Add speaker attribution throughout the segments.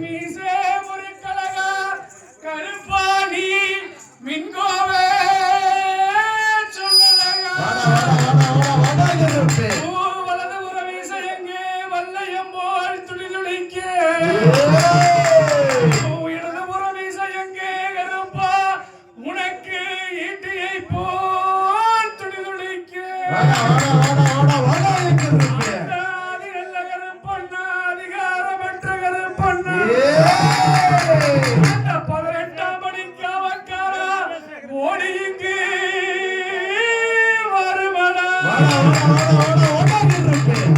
Speaker 1: மீசே முருக்கழகா கருப்பாணி மின்கோவே சொல்லலகா வலது புற மீசை எங்கே வல்லையம் போல் துளிதுளிக்க இடது புற மீசை எங்கே கருப்பா உனக்கு ஈட்டியை போல் துளிதுளிக்க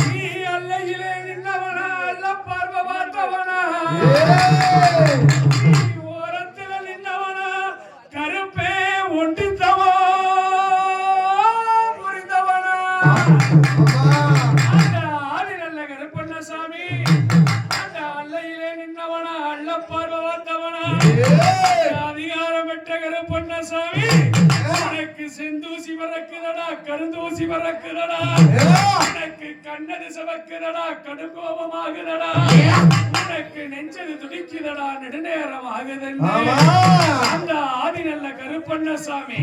Speaker 1: நீ அல்லையிலே நின்னவனா அல்ல பார்வ பார்த்தவனா ஓரத்தில் நின்னவனா கருப்பே ஒண்டித்தவா புரிந்தவனா அந்த ஆதி நல்ல கருப்பண்ணசாமி அந்த அல்லையிலே நின்னவனா அல்ல பார்வ பார்த்தவனா அதிகாரம் பெற்ற கருப்பண்ணசாமி உனக்கு செந்தூசி வரக்குதடா கருந்தூசி வரக்குதடா உனக்கு கண்ணது சவக்குதடா கடுங்கோபமாகுதடா உனக்கு நெஞ்சது துடிக்குதடா நெடுநேரம் ஆகுதல்ல அந்த ஆதி நல்ல கருப்பண்ணசாமி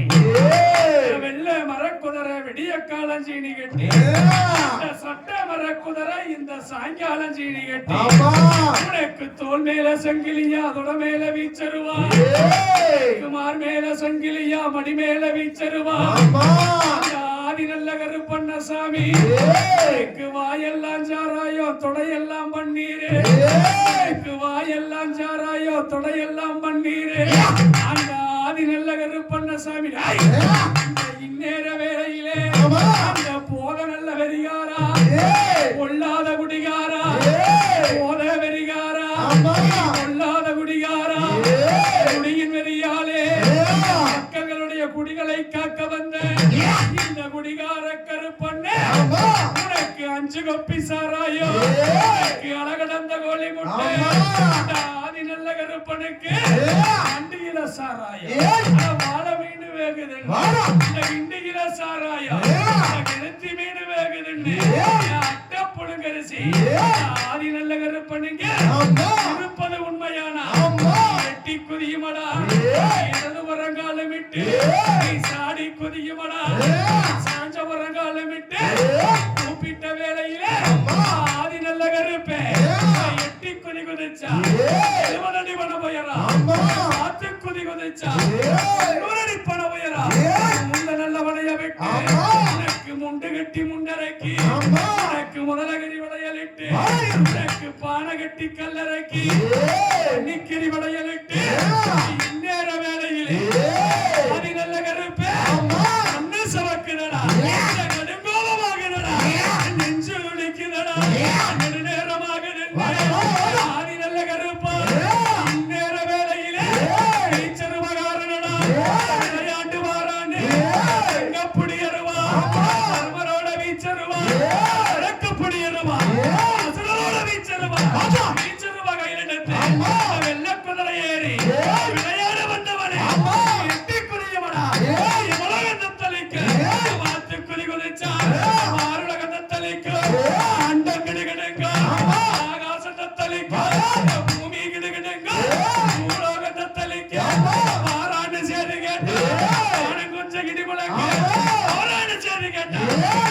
Speaker 1: வெள்ள மரக்குதிரை விடிய காலஞ்சீனி கட்டி இந்த சட்ட மரக்குதிரை இந்த சாயங்காலம் சீனி கட்டி உனக்கு தோல் மேல சங்கிலியா தொட மேல வீச்சருவா குமார் மேல சங்கிலியா மடி மேல வீச்சருவா ஆதி நல்ல கருப்பண்ணசாமி வாயெல்லாம் சாராயோ தொடையெல்லாம் பன்னீரே வாயெல்லாம் சாராயோ தொடையெல்லாம் பன்னீரே அந்த ஆதி நல்ல கருப்பண்ணசாமி இந்நேர வேளையிலே அந்த போத நல்ல வெறிகாரா கொள்ளாத குடிகாரா போத வெறிகாரா கொள்ளாத குடிகாரா குடியின் வெறியாலே மக்களுடைய குடிகளை காக்க வந்த இந்த குடிகார கருப்பண்ண உனக்கு 5 கொப்பி சாராயோ அழகடந்த கோழி முட்டை ஆதி நல்ல கருப்பனுக்கு அண்டியில சாராயம் வாழ மீன் வேகுது இண்டியில சாராயம் கெளுத்தி மீன் வேகுதுன்னு அட்ட புழுங்கரிசி ஆதி நல்ல கருப்பனுங்க இருப்பது உண்மையானா எட்டி குதியுமடா இடது வரங்காலம் விட்டு சாடி குதியுமடா சாஞ்ச வரங்காலம் விட்டு கூப்பிட்ட வேளையில ஆதி நல்ல கருப்பே எட்டி குதி குதிச்சா இருவனடி பண போயரா ஆத்து குதி குதிச்சா இருவனடி பண போயரா முந்த நல்ல வளைய வெட்டி உனக்கு முண்டு கட்டி முண்டரைக்கி உனக்கு முதலகரி வளையலிட்டு உனக்கு பானை கட்டி கல்லறைக்கி நிக்கரி வளையலிட்டு இந்நேர வேளையிலே ஆதி நல்ல கருப்பே அண்ணு சவக்குதடா கடுங்கோபமாகுதடா நெஞ்சு துடிக்குதடா நெடுநேரமாக ஆதி நல்ல கருப்பா இந்நேர வேளையிலே கைச்சருமகாரனடா விளையாட்டு வாரான்னு எங்கப்புடி அருவா சர்வரோட வீச்சருவா இறக்கப்புடி அருவா அசுரோட வீச்சருவா வீச்சருவா கையில் எடுத்து வெள்ள குதிரை ஏறி விளையாட வந்தவனே எட்டி குதியவனா எவ்வளவு வாத்து குதி குதிச்சா மாருலகத்தளிக்கு அண்டம் கிடுகிடுங்க ஆகாசத்தளிக்கு பூமி கிடுகிடுங்க பூலோகத்தளிக்கு வாராண்டு சேது கேட்டு கொஞ்சம் கிடி முழங்க வாராண்டு சேது கேட்டு